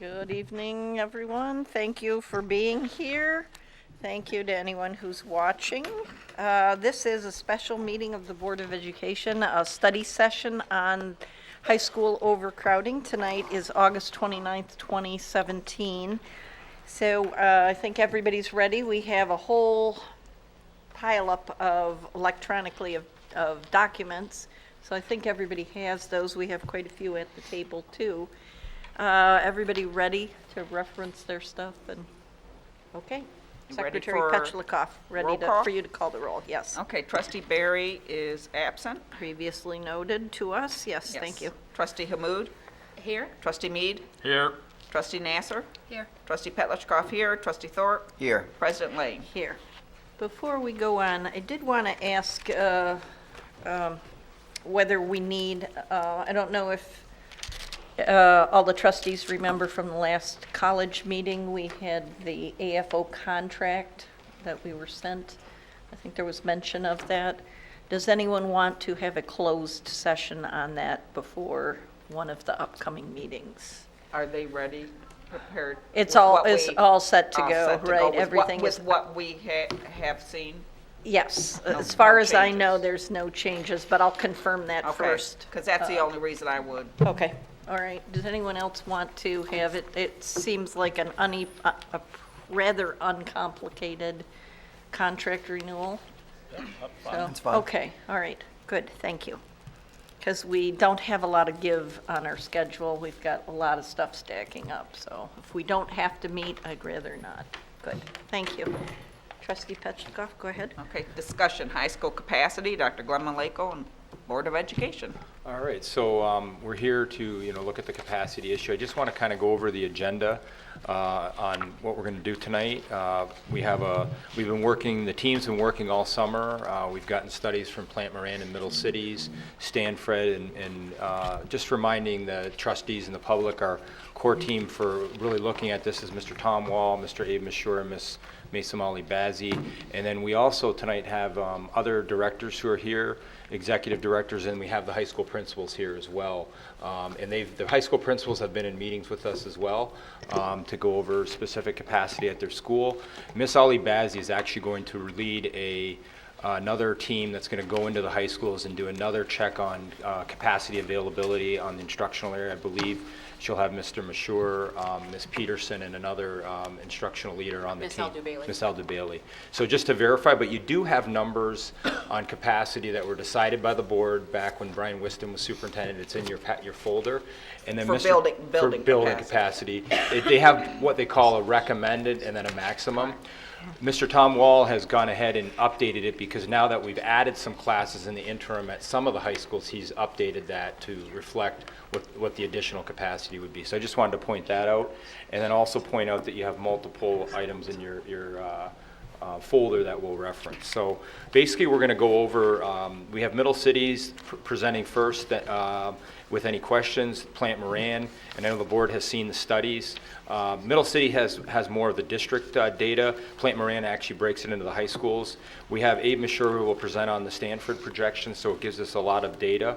Good evening, everyone. Thank you for being here. Thank you to anyone who's watching. This is a special meeting of the Board of Education, a study session on high school overcrowding. Tonight is August 29th, 2017. So I think everybody's ready. We have a whole pileup of electronically of documents. So I think everybody has those. We have quite a few at the table too. Everybody ready to reference their stuff? And okay. Secretary Petchlikoff, ready for you to call the roll. Yes. Okay, Trustee Barry is absent. Previously noted to us. Yes, thank you. Trustee Hammoud? Here. Trustee Mead? Here. Trustee Nasser? Here. Trustee Petlicoff here. Trustee Thorpe? Here. President Lane? Here. Before we go on, I did want to ask whether we need, I don't know if all the trustees remember from the last college meeting, we had the AFO contract that we were sent. I think there was mention of that. Does anyone want to have a closed session on that before one of the upcoming meetings? Are they ready, prepared? It's with all what it's we- all set to go, set to right? with Everything what, is with what we have seen? yes. No- As far no as I know, changes. there's no changes, but I'll confirm that first. Because that's the only reason I would. Okay, all right. Does anyone else want to have it? It seems like a rather uncomplicated contract renewal. That's fine. Okay, all right, good, thank you. Because we don't have a lot of give on our schedule. We've got a lot of stuff stacking up. So if we don't have to meet, I'd rather not. Good, thank you. Trustee Petchikoff, go ahead. Okay, discussion, high school capacity, Dr. Glenn Maleko and Board of Education. All right, so we're here to look at the capacity issue. I just want to kind of go over the agenda on what we're going to do tonight. We've been working, the team's been working all summer. We've gotten studies from Plant Moran and Middle Cities, Stanford, and just reminding the trustees and the public, our core team for really looking at this is Mr. Tom Wall, Mr. Abe Mashur, and Ms. Masamali Bazzi. And then we also tonight have other directors who are here, executive directors, and we have the high school principals here as well. And the high school principals have been in meetings with us as well to go over specific capacity at their school. Miss Ali Bazzi is actually going to lead another team that's going to go into the high schools and do another check on capacity availability on the instructional area. I believe she'll have Mr. Mashur, Ms. Peterson, and another instructional leader on the team. Ms. Aldebailey. So just to verify, but you do have numbers on capacity that were decided by the board back when Brian Whiston was superintendent. It's in your folder. And then For building capacity. They have what they call a recommended and then a maximum. Mr. Tom Wall has gone ahead and updated it because now that we've added some classes in the interim at some of the high schools, he's updated that to reflect what the additional capacity would be. So I just wanted to point that out, and then also point out that you have multiple items in your folder that we'll reference. So basically we're going to go over, we have Middle Cities presenting first with any questions, Plant Moran, and I know the board has seen the studies. Middle City has more of the district data. Plant Moran actually breaks it into the high schools. We have Abe Mashur who will present on the Stanford projection, so it gives us a lot of data.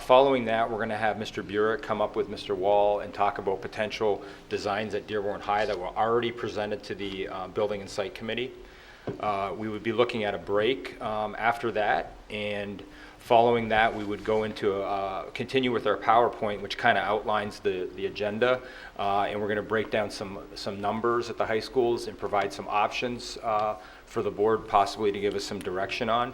Following that, we're going to have Mr. Burek come up with Mr. Wall and talk about potential designs at Dearborn High that were already presented to the Building and Site Committee. We would be looking at a break after that, and following that, we would go into continue with our PowerPoint, which kind of outlines the agenda, and we're going to break down some numbers at the high schools and provide some options for the board possibly to give us some direction on.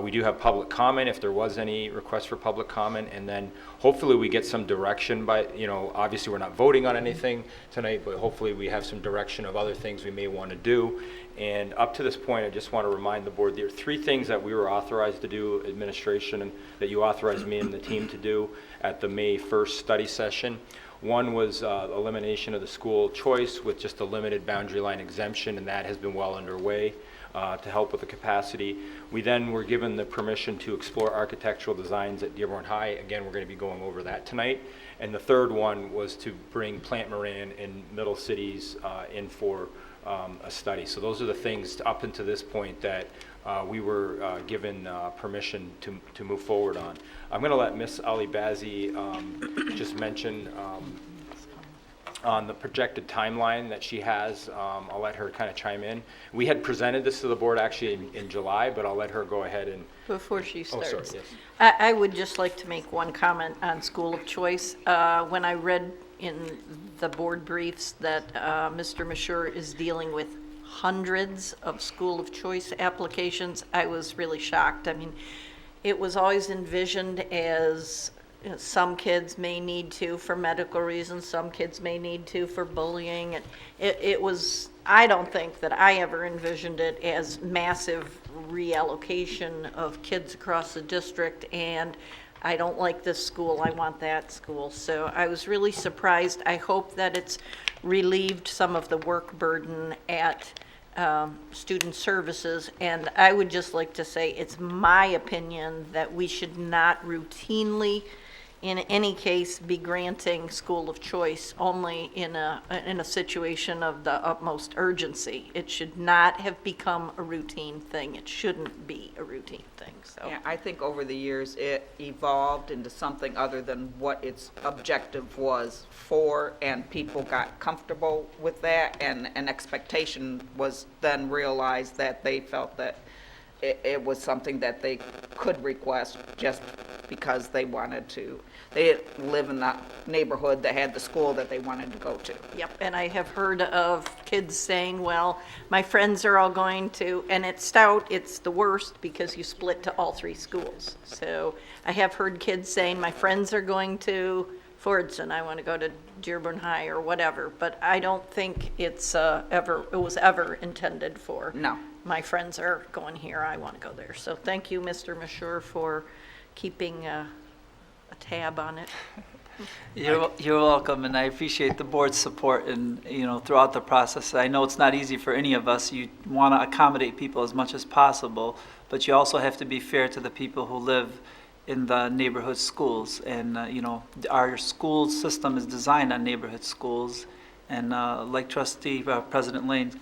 We do have public comment if there was any request for public comment, and then hopefully we get some direction by, obviously we're not voting on anything tonight, but hopefully we have some direction of other things we may want to do. And up to this point, I just want to remind the board, there are 3 things that we were authorized to do, administration, and that you authorized me and the team to do at the May 1st study session. One was elimination of the school choice with just a limited boundary line exemption, and that has been well underway to help with the capacity. We then were given the permission to explore architectural designs at Dearborn High. Again, we're going to be going over that tonight. And the third one was to bring Plant Moran and Middle Cities in for a study. So those are the things up until this point that we were given permission to move forward on. I'm going to let Ms. Ali Bazzi just mention on the projected timeline that she has. I'll let her kind of chime in. We had presented this to the board actually in July, but I'll let her go ahead and, Before she oh, starts. sorry, yes. I would just like to make one comment on school of choice. When I read in the board briefs that Mr. Mashur is dealing with hundreds of school of choice applications, I was really shocked. I mean, it was always envisioned as, you know, some kids may need to for medical reasons, some kids may need to for bullying. And it was, I don't think that I ever envisioned it as massive reallocation of kids across the district, and I don't like this school, I want that school. So I was really surprised. I hope that it's relieved some of the work burden at student services. And I would just like to say, it's my opinion that we should not routinely, in any case, be granting school of choice only in a situation of the utmost urgency. It should not have become a routine thing. It shouldn't be a routine thing, so. Yeah, I think over the years, it evolved into something other than what its objective was for, and people got comfortable with that, and an expectation was then realized that they felt that it was something that they could request just because they wanted to. They didn't live in the neighborhood that had the school that they wanted to go to. Yep, and I have heard of kids saying, well, my friends are all going to, and at Stout, it's the worst because you split to all three schools. So I have heard kids saying, my friends are going to Fordson, I want to go to Dearborn High or whatever, but I don't think it was ever intended for. No. My friends are going here, I want to go there. So thank you, Mr. Mashur, for keeping a tab on it. You're welcome, and I appreciate the board's support and, throughout the process. I know it's not easy for any of us. You want to accommodate people as much as possible, but you also have to be fair to the people who live in the neighborhood schools. And, our school system is designed on neighborhood schools. And like President Lane,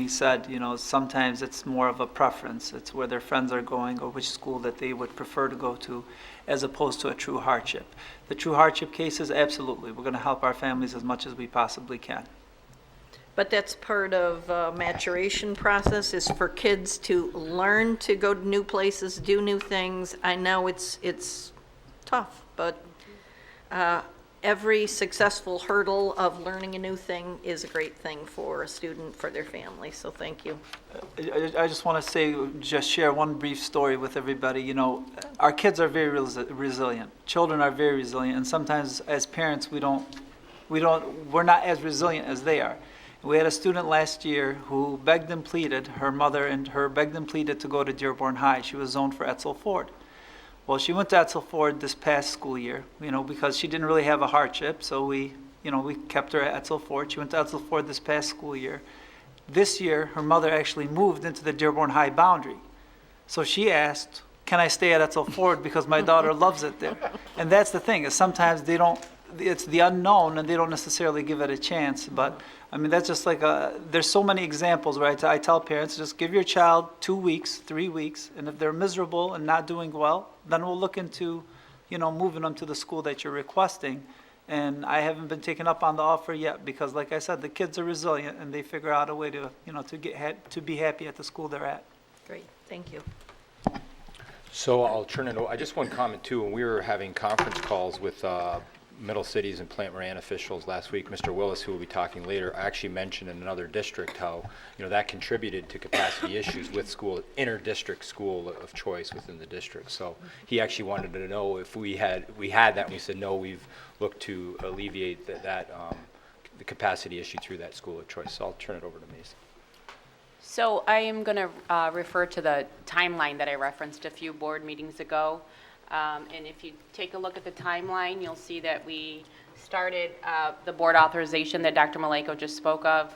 said, sometimes it's more of a preference. It's where their friends are going or which school that they would prefer to go to, as opposed to a true hardship. The true hardship cases, absolutely. We're going to help our families as much as we possibly can. But that's part of maturation process, is for kids to learn to go to new places, do new things. I know it's tough, but every successful hurdle of learning a new thing is a great thing for a student, for their family, so thank you. I just want to just share one brief story with everybody. Our kids are very resilient. Children are very resilient, and sometimes as parents we're not as resilient as they are. We had a student last year who begged and pleaded, her mother and her begged and pleaded to go to Dearborn High. She was zoned for Etzel Ford. Well, she went to Etzel Ford this past school year, because she didn't really have a hardship, so we kept her at Etzel Ford. She went to Etzel Ford this past school year. This year, her mother actually moved into the Dearborn High boundary. So she asked, can I stay at Etzel Ford because my daughter loves it there? And that's the thing, is sometimes it's the unknown and they don't necessarily give it a chance. But that's just like there's so many examples where I tell parents, just give your child 2 weeks, 3 weeks, and if they're miserable and not doing well, then we'll look into, moving them to the school that you're requesting. And I haven't been taken up on the offer yet because, like I said, the kids are resilient and they figure out a way to, to be happy at the school they're at. Great, thank you. So I'll turn it over. I just one comment too. When we were having conference calls with Middle Cities and Plant Moran officials last week, Mr. Willis, who will be talking later, actually mentioned in another district how that contributed to capacity issues with inter-district school of choice within the district. So he actually wanted to know if we had that, and we said no. We've looked to alleviate the capacity issue through that school of choice. So I'll turn it over to Mason. So I am going to refer to the timeline that I referenced a few board meetings ago. And if you take a look at the timeline, you'll see that we started the board authorization that Dr. Maleko just spoke of,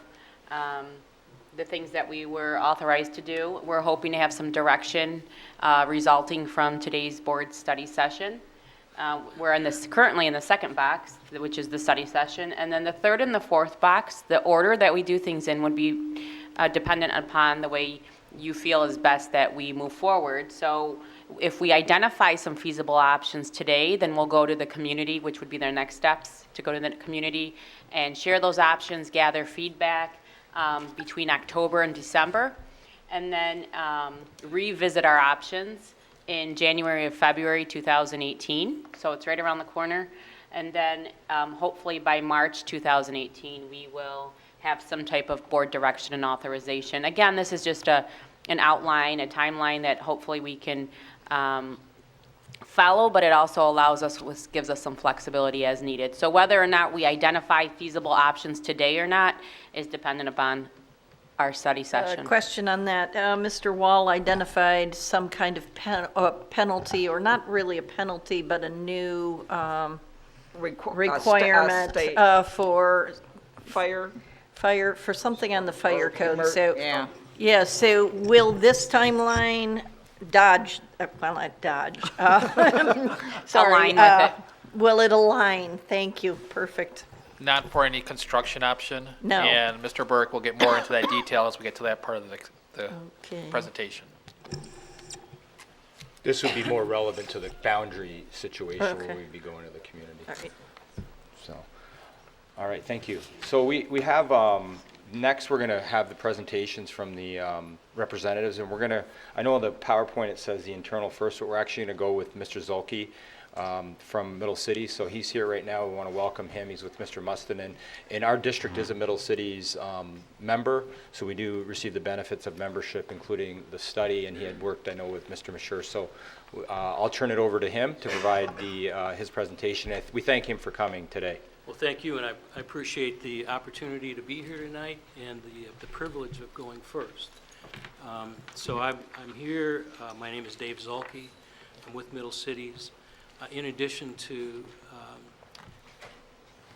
the things that we were authorized to do. We're hoping to have some direction resulting from today's board study session. We're currently in the second box, which is the study session. And then the third and the fourth box, the order that we do things in would be dependent upon the way you feel is best that we move forward. So if we identify some feasible options today, then we'll go to the community, which would be their next steps, to go to the community and share those options, gather feedback between October and December, and then revisit our options in January or February 2018. So it's right around the corner. And then hopefully by March 2018, we will have some type of board direction and authorization. Again, this is just an outline, a timeline that hopefully we can follow, but it also allows us, gives us some flexibility as needed. So whether or not we identify feasible options today or not is dependent upon our study session. Question on that. Mr. Wall identified some kind of penalty, or not really a penalty, but a new requirement for Fire, for something on the fire code. emer- So, yeah. yeah, so will this timeline dodge, well, not dodge. Sorry. Align with it. Will it align? Thank you. Perfect. Not for any construction option. No. And Mr. Burke will get more into that detail as we get to that part of the Okay. presentation. This would be more relevant to the boundary situation Okay. where we'd be going to the community. All right. So, all right, thank you. So we have, next, we're going to have the presentations from the representatives, and we're going to, I know on the PowerPoint it says the internal first, but we're actually going to go with Mr. Zuhlke from Middle City. So he's here right now. We want to welcome him. He's with Mr. Mustin, and our district is a Middle Cities member, so we do receive the benefits of membership, including the study, and he had worked, I know, with Mr. Mashur. So I'll turn it over to him to provide his presentation. We thank him for coming today. Well, thank you, and I appreciate the opportunity to be here tonight and the privilege of going first. So I'm here. My name is Dave Zuhlke. I'm with Middle Cities. In addition to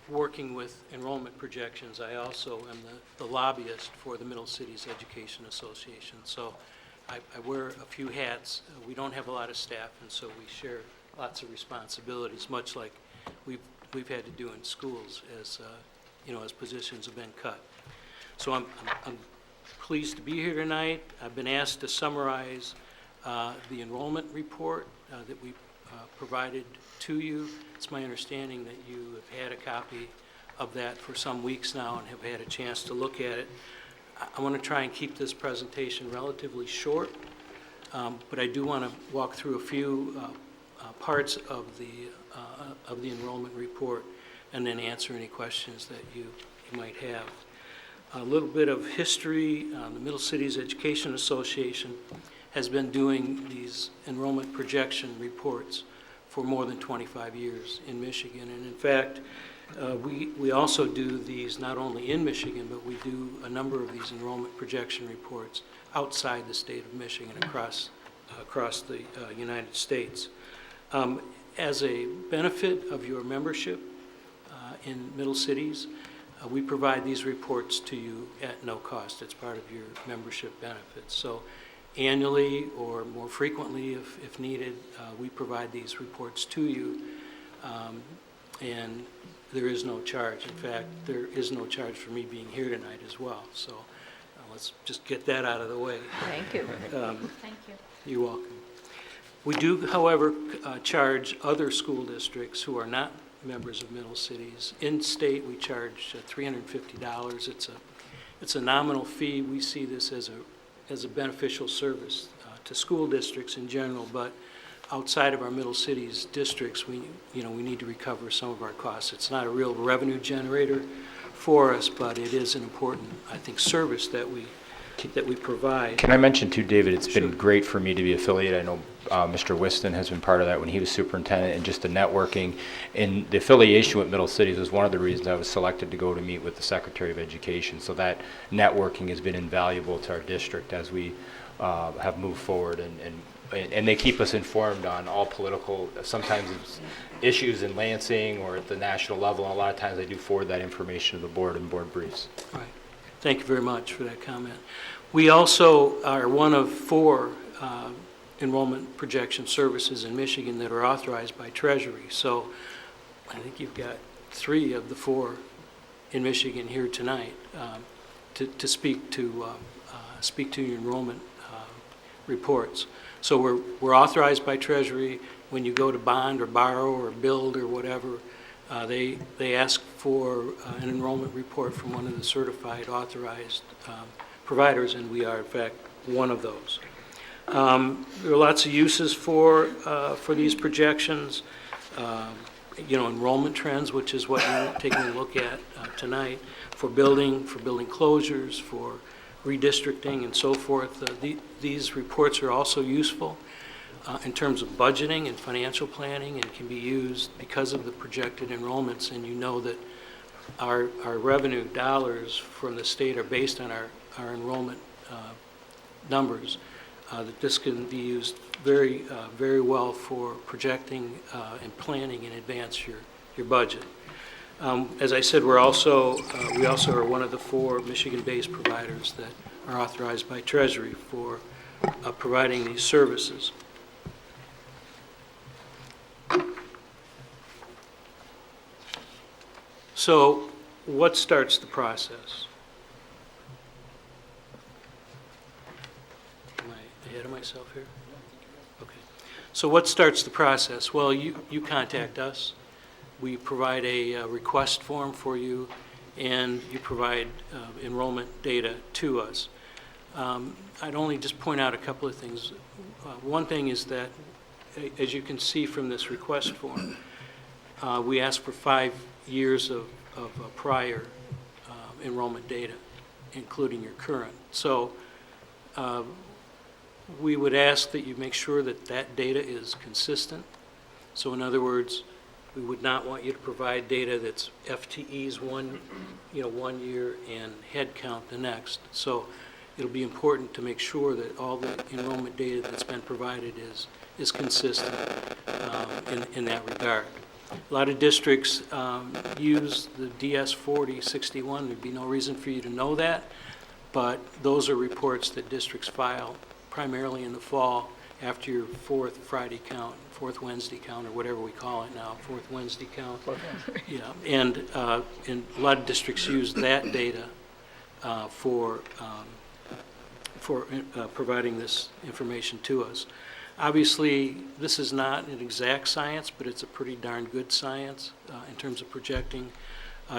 working with enrollment projections, I also am the lobbyist for the Middle Cities Education Association. So I wear a few hats. We don't have a lot of staff, and so we share lots of responsibilities, much like we've had to do in schools as as positions have been cut. So I'm pleased to be here tonight. I've been asked to summarize the enrollment report that we provided to you. It's my understanding that you have had a copy of that for some weeks now and have had a chance to look at it. I want to try and keep this presentation relatively short, but I do want to walk through a few parts of the enrollment report and then answer any questions that you might have. A little bit of history. The Middle Cities Education Association has been doing these enrollment projection reports for more than 25 years in Michigan. And in fact, we also do these not only in Michigan, but we do a number of these enrollment projection reports outside the state of Michigan, across the United States. As a benefit of your membership in Middle Cities, we provide these reports to you at no cost. It's part of your membership benefits. So annually or more frequently if needed, we provide these reports to you, and there is no charge. In fact, there is no charge for me being here tonight as well. So let's just get that out of the way. Thank you. Thank you. You're welcome. We do, however, charge other school districts who are not members of Middle Cities. In state, we charge $350. It's a nominal fee. We see this as a beneficial service to school districts in general, but outside of our Middle Cities districts, we need to recover some of our costs. It's not a real revenue generator for us, but it is an important, I think, service that we provide. Can I mention too, David, it's Sure. been great for me to be affiliated. I know Mr. Whiston has been part of that when he was superintendent, and just the networking. And the affiliation with Middle Cities was one of the reasons I was selected to go to meet with the Secretary of Education. So that networking has been invaluable to our district as we have moved forward. And they keep us informed on all political, sometimes it's issues in Lansing or at the national level, and a lot of times they do forward that information to the board in board briefs. Right. Thank you very much for that comment. We also are one of 4 enrollment projection services in Michigan that are authorized by Treasury. So I think you've got 3 of the 4 in Michigan here tonight to speak to your enrollment reports. So we're authorized by Treasury. When you go to bond or borrow or build or whatever, they ask for an enrollment report from one of the certified authorized providers, and we are in fact one of those. There are lots of uses for these projections. Enrollment trends, which is what you're taking a look at tonight, for building closures, for redistricting and so forth. These reports are also useful in terms of budgeting and financial planning, and can be used because of the projected enrollments. And you know that our revenue dollars from the state are based on our enrollment numbers, that this can be used very well for projecting and planning in advance your budget. As I said, we also are one of the 4 Michigan-based providers that are authorized by Treasury for providing these services. So what starts the process? Am I ahead of myself here? Okay. So what starts the process? Well, you contact us. We provide a request form for you, and you provide enrollment data to us. I'd only just point out a couple of things. One thing is that, as you can see from this request form, we ask for 5 years of prior enrollment data, including your current. So we would ask that you make sure that that data is consistent. So in other words, we would not want you to provide data that's FTEs one year and head count the next. So it'll be important to make sure that all the enrollment data that's been provided is consistent in that regard. A lot of districts use the DS 4061. There'd be no reason for you to know that, but those are reports that districts file primarily in the fall after your 4th Friday count, 4th Wednesday count, or whatever we call it now, 4th Wednesday count. Yeah, and a lot of districts use that data for providing this information to us. Obviously, this is not an exact science, but it's a pretty darn good science in terms of projecting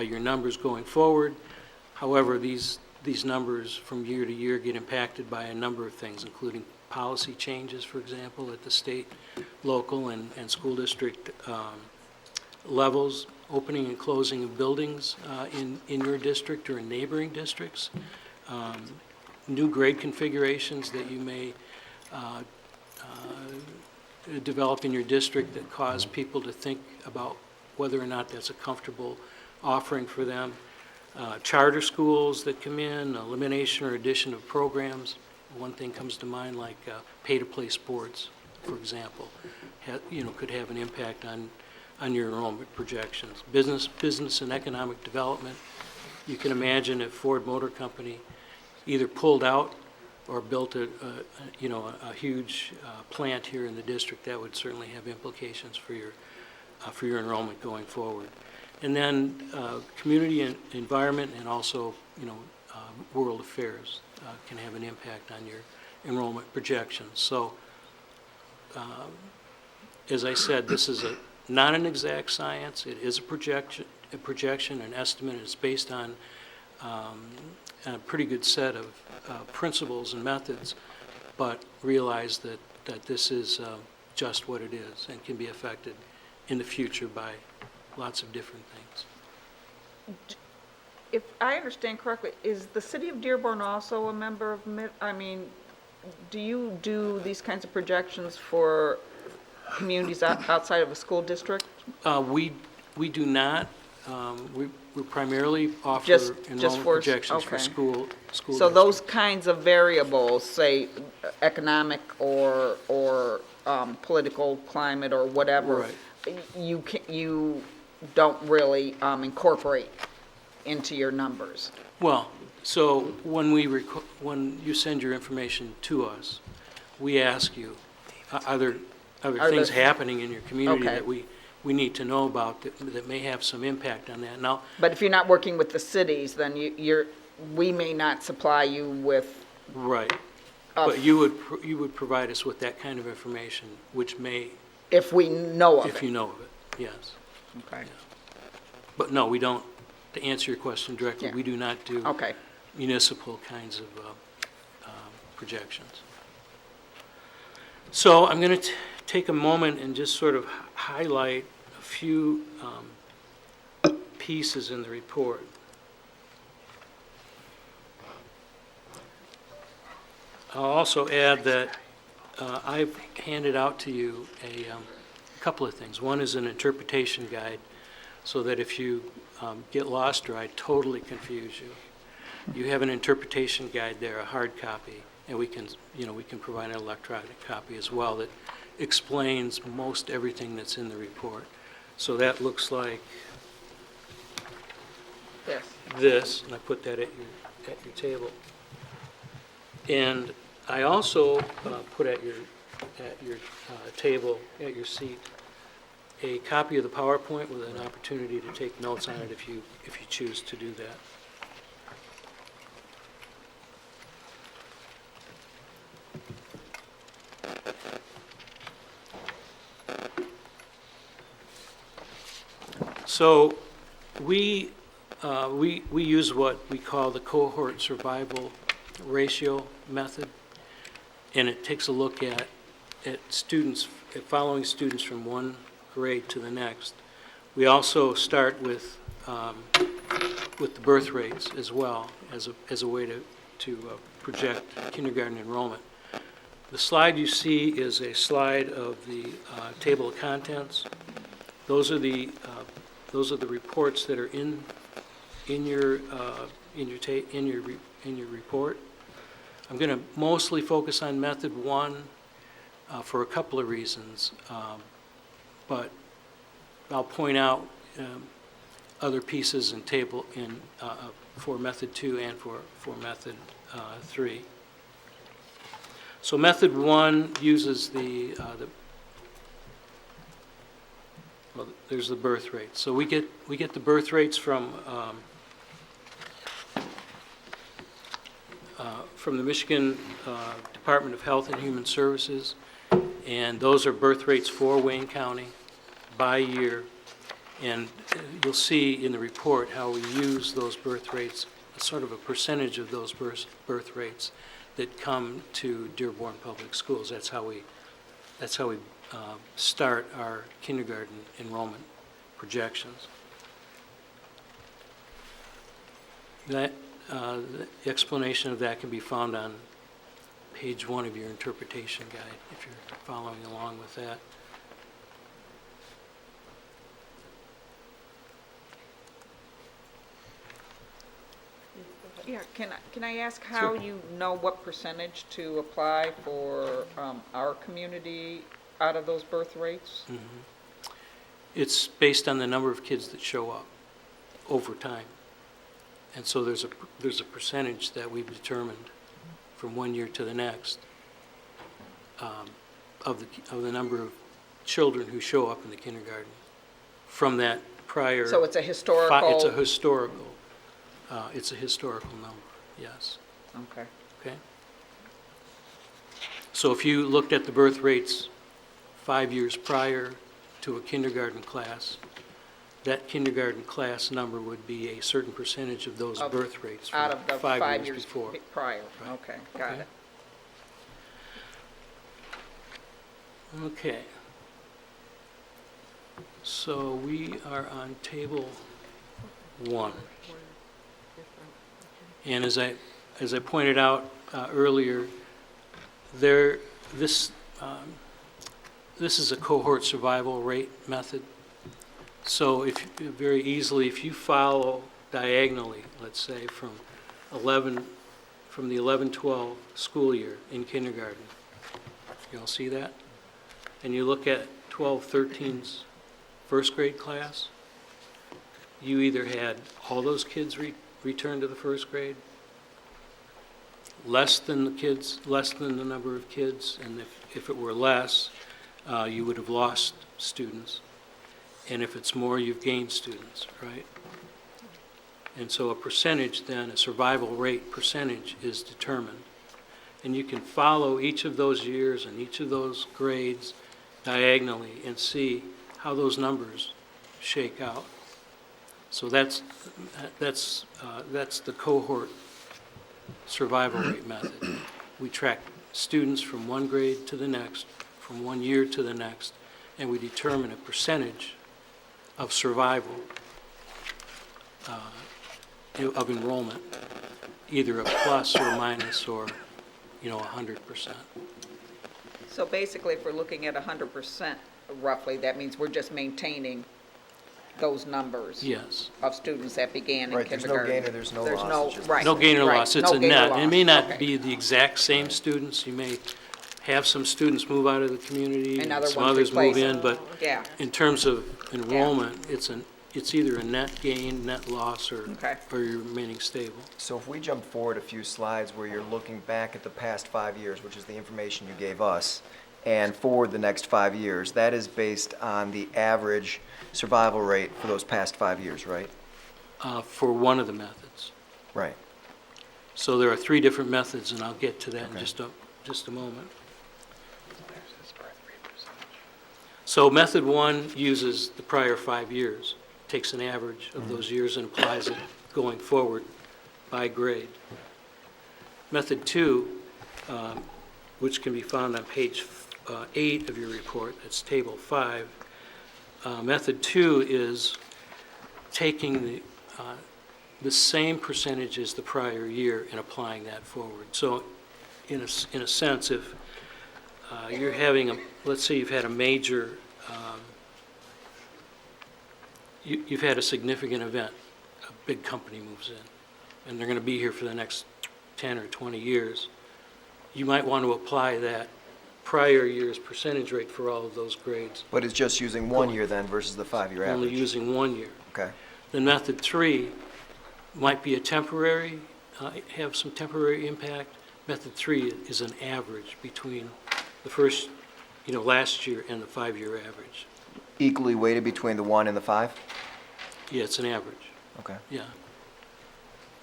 your numbers going forward. However, these numbers from year to year get impacted by a number of things, including policy changes, for example, at the state, local, and school district levels, opening and closing of buildings in your district or in neighboring districts, new grade configurations that you may develop in your district that cause people to think about whether or not that's a comfortable offering for them. Charter schools that come in, elimination or addition of programs. One thing comes to mind, like pay-to-play sports, for example, could have an impact on your enrollment projections. Business and economic development. You can imagine if Ford Motor Company either pulled out or built a huge plant here in the district, that would certainly have implications for your enrollment going forward. And then community and environment, and also world affairs can have an impact on your enrollment projections. So as I said, this is not an exact science. It is a projection, an estimate. It's based on a pretty good set of principles and methods, but realize that this is just what it is and can be affected in the future by lots of different things. If I understand correctly, is the city of Dearborn also a member of do you do these kinds of projections for communities outside of a school district? We do not. We primarily offer Just enrollment for- projections for okay. school So those districts. kinds of variables, say economic or political climate or whatever, you don't really incorporate into your numbers. Well, so when you send your information to us, we ask you, are there things happening in your community Okay. that we need to know about that may have some impact on that? Now, But if you're not working with the cities, then we may not supply you with right. But you would provide us with that kind of information, which may, if we know of if it. you know of it, yes. Okay, But no, we don't, to answer your question directly, Yeah. we do not do okay. municipal kinds of projections. So I'm going to take a moment and just sort of highlight a few pieces in the report. I'll also add that I've handed out to you a couple of things. One is an interpretation guide, so that if you get lost or I totally confuse you, you have an interpretation guide there, a hard copy, and we can provide an electronic copy as well that explains most everything that's in the report. So that looks like Yes. this, and I put that at your table. And I also put at your table, at your seat, a copy of the PowerPoint with an opportunity to take notes on it if you choose to do that. So we use what we call the cohort survival ratio method, and it takes a look at students, at following students from one grade to the next. We also start with the birth rates as well as a way to project kindergarten enrollment. The slide you see is a slide of the table of contents. Those are the reports that are in your report. I'm going to mostly focus on method 1 for a couple of reasons, but I'll point out other pieces in table for method 2 and for method 3. So method 1 uses well, there's the birth rate. So we get the birth rates from the Michigan Department of Health and Human Services, and those are birth rates for Wayne County by year. And you'll see in the report how we use those birth rates, sort of a percentage of those birth rates that come to Dearborn Public Schools. That's how we start our kindergarten enrollment projections. The explanation of that can be found on page 1 of your interpretation guide, if you're following along with that. Yeah, can I ask how you know what percentage to apply for our community out of those birth rates? It's based on the number of kids that show up over time. And so there's a percentage that we've determined from one year to the next of the number of children who show up in the kindergarten from that prior. So it's a historical? It's a historical number, yes. Okay. Okay? So if you looked at the birth rates 5 years prior to a kindergarten class, that kindergarten class number would be a certain percentage of those birth rates from Out of the 5 years before. prior? Right. Okay, got Okay. it. Okay. So we are on table 1. And as I pointed out earlier, this is a cohort survival rate method. So very easily, if you follow diagonally, let's say from the 11-12 school year in kindergarten, you all see that? And you look at 12-13's first grade class, you either had all those kids return to the first grade, less than the number of kids, and if it were less, you would have lost students. And if it's more, you've gained students, right? And so a percentage then, a survival rate percentage is determined. And you can follow each of those years and each of those grades diagonally and see how those numbers shake out. So that's the cohort survival rate method. We track students from one grade to the next, from one year to the next, and we determine a percentage of survival of enrollment, either a plus or minus or, 100%. So basically, if we're looking at 100% roughly, that means we're just maintaining those numbers Yes. of students that began in Right, there's no kindergarten. gain or there's no loss, it's just- Right. No gain or right, loss, it's no a gain or net. It may loss, not okay. be the exact same students, you may have some students move out of the community, And and other some ones others move replace in, it. but Yeah. in terms of enrollment, it's either a net gain, net loss, or Okay. you're remaining stable. So if we jump forward a few slides where you're looking back at the past 5 years, which is the information you gave us, and forward the next 5 years, that is based on the average survival rate for those past 5 years, right? For one of the methods. Right. So there are 3 different methods, and I'll get to that in Okay. just a moment. So method 1 uses the prior 5 years, takes an average of those years and applies it going forward by grade. Method 2, which can be found on page 8 of your report, that's table 5. Method 2 is taking the same percentage as the prior year and applying that forward. So in a sense, if you're having let's say you've had a major, you've had a significant event, a big company moves in, and they're going to be here for the next 10 or 20 years, you might want to apply that prior year's percentage rate for all of those grades, But it's just using 1 year then versus the 5-year only average? using 1 year. Okay. Then method 3 might be a temporary, have some temporary impact. Method 3 is an average between the first, last year and the 5-year average. Equally weighted between the 1 and the 5? Yeah, it's an average, Okay. yeah.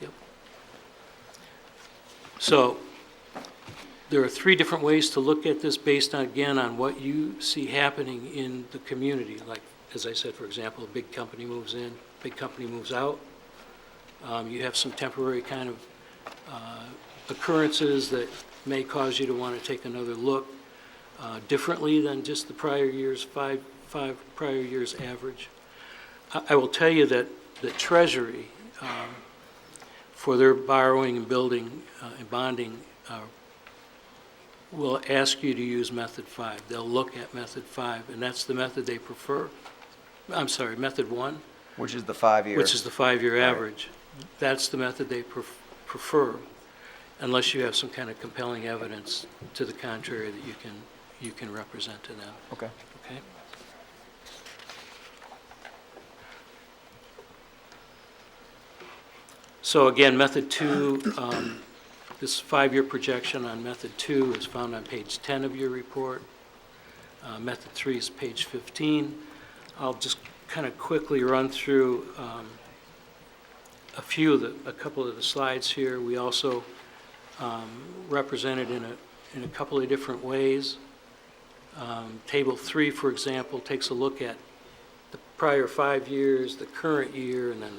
Yep. So there are 3 different ways to look at this based on, again, on what you see happening in the community. Like, as I said, for example, a big company moves in, big company moves out. You have some temporary kind of occurrences that may cause you to want to take another look differently than just the prior year's, five prior years average. I will tell you that the Treasury, for their borrowing and building and bonding, will ask you to use method 5. They'll look at method 5, and that's the method they prefer. I'm sorry, method 1, Which is the 5-year? which is the 5-year Right. average. That's the method they prefer, unless you have some kind of compelling evidence to the contrary that you can represent to them. Okay. Okay? So again, method 2, this 5-year projection on method 2 is found on page 10 of your report. Method 3 is page 15. I'll just kind of quickly run through a couple of the slides here. We also represent it in a couple of different ways. Table 3, for example, takes a look at the prior 5 years, the current year, and then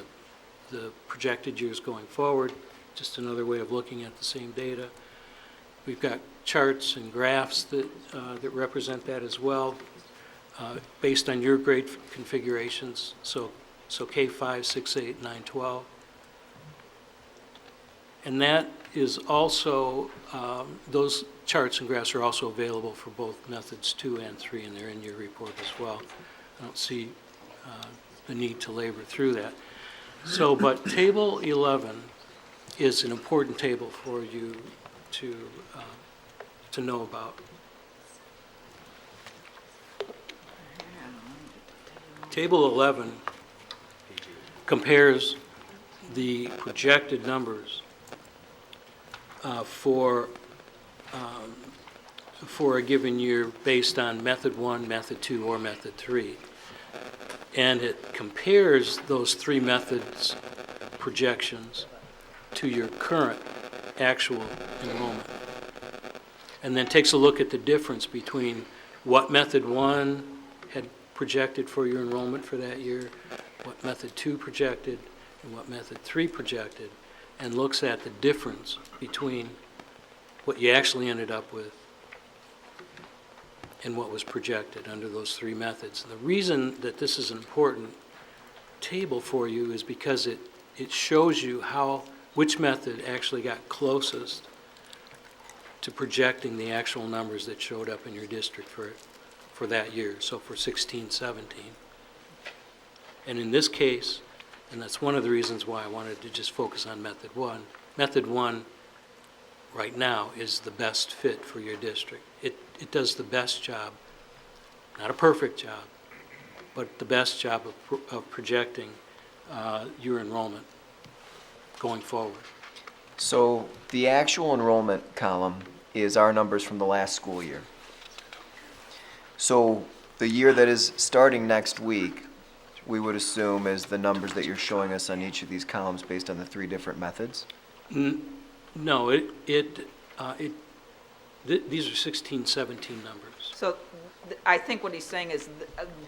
the projected years going forward. Just another way of looking at the same data. We've got charts and graphs that represent that as well, based on your grade configurations. So K5, 6, 8, 9, 12. And that is also, those charts and graphs are also available for both methods 2 and 3, and they're in your report as well. I don't see the need to labor through that. So, but table 11 is an important table for you to know about. Table 11 compares the projected numbers for a given year based on method 1, method 2, or method 3. And it compares those 3 methods projections to your current actual enrollment. and then takes a look at the difference between what Method 1 had projected for your enrollment for that year, what Method 2 projected, and what Method 3 projected, and looks at the difference between what you actually ended up with and what was projected under those three methods. And the reason that this is an important table for you is because it shows you which method actually got closest to projecting the actual numbers that showed up in your district for that year, so for 16-17. And in this case, and that's one of the reasons why I wanted to just focus on Method 1, Method 1 right now is the best fit for your district. It does the best job, not a perfect job, but the best job of projecting your enrollment going forward. So the actual enrollment column is our numbers from the last school year. So the year that is starting next week, we would assume is the numbers that you're showing us on each of these columns based on the three different methods? No, these are 16-17 numbers. So I think what he's saying is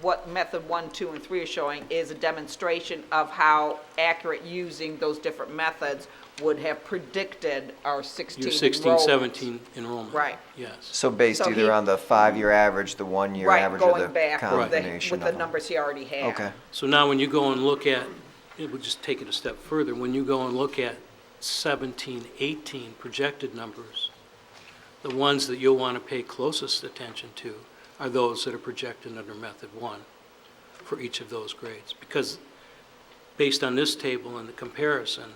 what Method 1, 2, and 3 are showing is a demonstration of how accurate using those different methods would have predicted our 16 Your enrollment. 16-17 enrollment. Right. Yes. So based So either he- on the 5-year average, the 1-year Right, average, or the going back combination with the of them? numbers he already had. Okay. So now when you go and look at, we'll just take it a step further, when you go and look at 17-18 projected numbers, the ones that you'll want to pay closest attention to are those that are projected under Method 1 for each of those grades. Because based on this table and the comparison,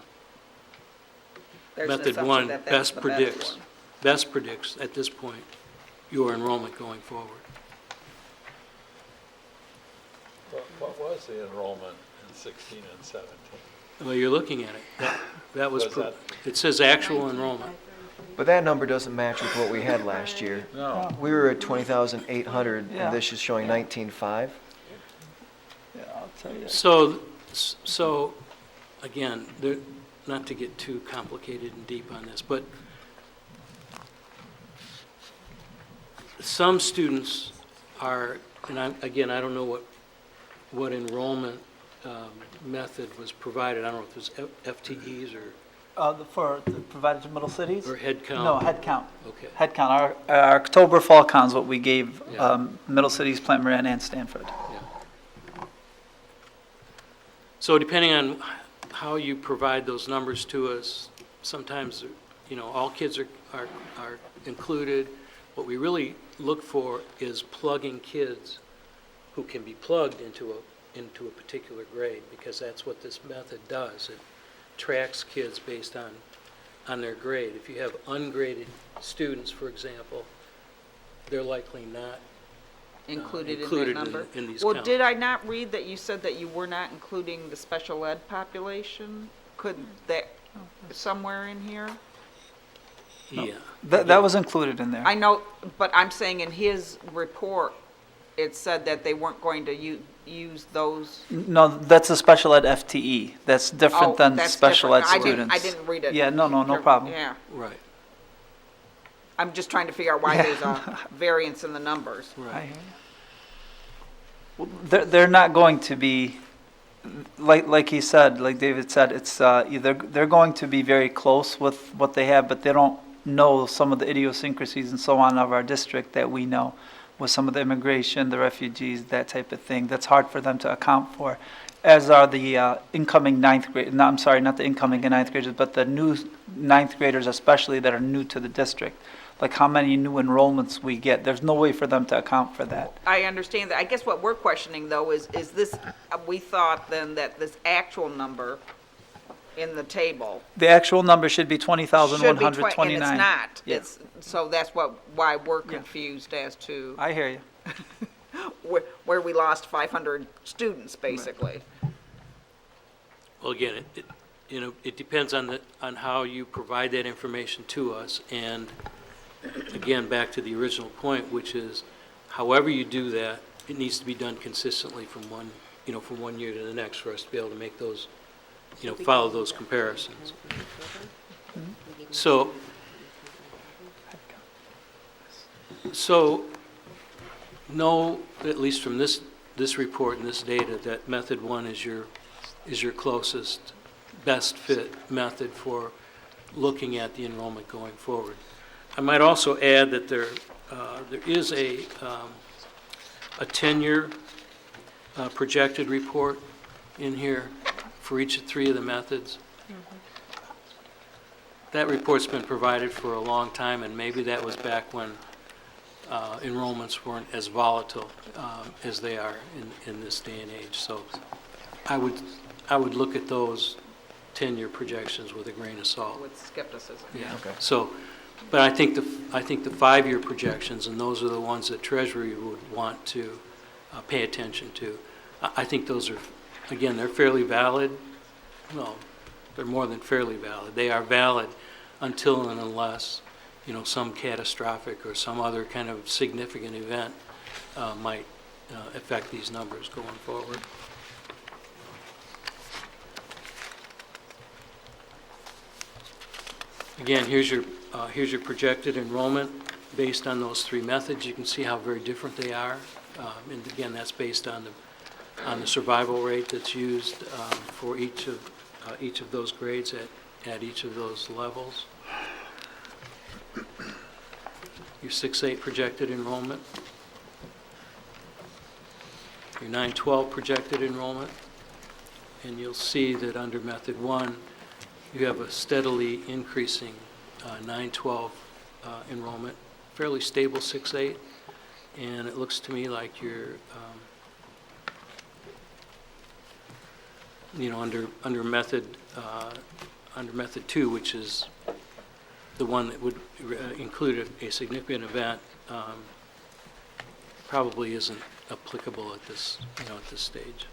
There's an Method assumption 1 that that's best the predicts, best one. at this point your enrollment going forward. What was the enrollment in 16 and 17? Well, you're looking at it. That was, Was that- it says actual enrollment. But that number doesn't match with what we had last year. No. We were at 20,800, Yeah. and this is showing 19,500. Yeah, I'll tell you. So again, not to get too complicated and deep on this, but some students are, and I don't know what enrollment method was provided. I don't know if it was FTEs Provided to middle cities? or head count. No, head count. Okay. Head count. Our October fall count is what we gave Yeah. middle cities, Plant Moran, and Stanford. Yeah. So depending on how you provide those numbers to us, sometimes, all kids are included. What we really look for is plugging kids who can be plugged into a particular grade, because that's what this method does. It tracks kids based on their grade. If you have ungraded students, for example, they're likely not Included in included that number? in these Well, counts. did I not read that you said that you were not including the special ed population? Could that, somewhere in here? Yeah. That was included in there. I know, but I'm saying in his report, it said that they weren't going to use those. No, that's a special ed FTE. That's Oh, different than that's special ed different. students. I didn't read it. Yeah, no problem. Yeah, Right, I'm just trying to figure out why there's a variance in the numbers. I right. hear you. Well, they're not going to be, like he said, like David said, it's either, they're going to be very close with what they have, but they don't know some of the idiosyncrasies and so on of our district that we know, with some of the immigration, the refugees, that type of thing. That's hard for them to account for, as are the incoming ninth grade, no, I'm sorry, not the incoming ninth graders, but the new ninth graders especially that are new to the district. Like how many new enrollments we get. There's no way for them to account for that. I understand that. I guess what we're questioning, though, is this, we thought then that this actual number in the table The actual number should be should be 20,129. and it's not. Yeah. So that's why we're confused as to I hear you. where we lost 500 students, basically. Well, again, it depends on how you provide that information to us, and again, back to the original point, which is, however you do that, it needs to be done consistently from one year to the next for us to be able to make those, follow those comparisons. So, So, know, at least from this report and this data, that method 1 is your closest, best fit method for looking at the enrollment going forward. I might also add that there is a 10-year projected report in here for each of 3 of the methods. That report's been provided for a long time, and maybe that was back when enrollments weren't as volatile as they are in this day and age. So I would look at those 10-year projections with a grain of salt. With skepticism. Yeah. Okay. So, but I think the 5-year projections, and those are the ones that Treasury would want to pay attention to. I think those are, again, they're fairly valid. Well, they're more than fairly valid. They are valid until and unless, some catastrophic or some other kind of significant event might affect these numbers going forward. Again, here's your projected enrollment based on those 3 methods. You can see how very different they are. And again, that's based on the survival rate that's used for each of those grades at each of those levels. Your 6-8 projected enrollment. Your 9-12 projected enrollment. And you'll see that under method 1, you have a steadily increasing 9-12 enrollment, fairly stable 6-8, and it looks to me like you're, under method 2, which is the one that would include a significant event, probably isn't applicable at this stage.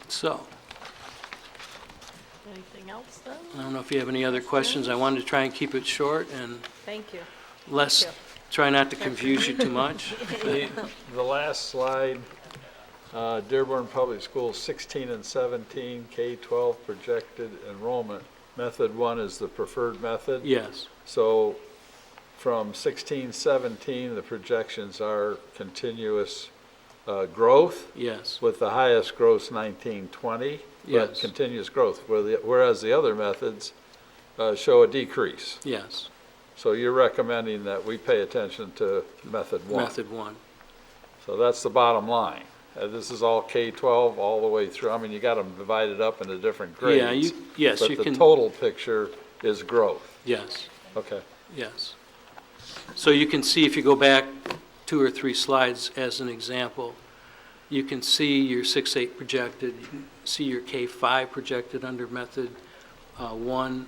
So, Anything else then? I don't know if you have any other questions. I wanted to try and keep it short and Thank you. less, try not to confuse you too much. The last slide, Dearborn Public Schools 16 and 17, K-12 projected enrollment. Method 1 is the preferred method. Yes, So from 16, 17, the projections are continuous growth, yes, with the highest growth 19, 20, but Yes. continuous growth, whereas the other methods show a decrease. yes, So you're recommending that we pay attention to method 1. method 1. So that's the bottom line. This is all K-12 all the way through. I mean, you got them divided up into different grades. Yeah, yes, you But the can, total picture is growth. yes, Okay. yes. So you can see, if you go back 2 or 3 slides as an example, you can see your 6-8 projected, you can see your K-5 projected under method 1.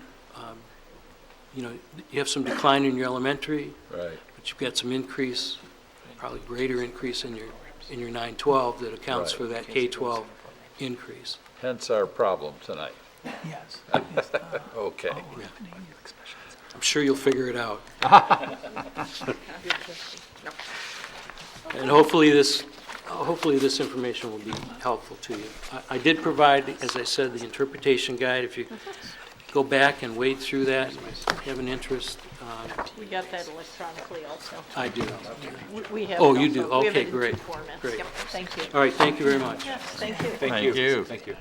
You have some decline in your elementary, Right. but you've got some increase, probably greater increase in your 9-12 that accounts Right. for that K-12 increase. Hence our problem tonight. Yes. Okay. I'm sure you'll figure it out. And hopefully this information will be helpful to you. I did provide, as I said, the interpretation guide. If you go back and wade through that, and have an interest, We got that electronically also. I do. We have Oh, it you do? also. We have Okay, it in 2 great, formats. great. Yep, thank you. All right, thank you very much. Yes, thank you. Thank you. Thank you.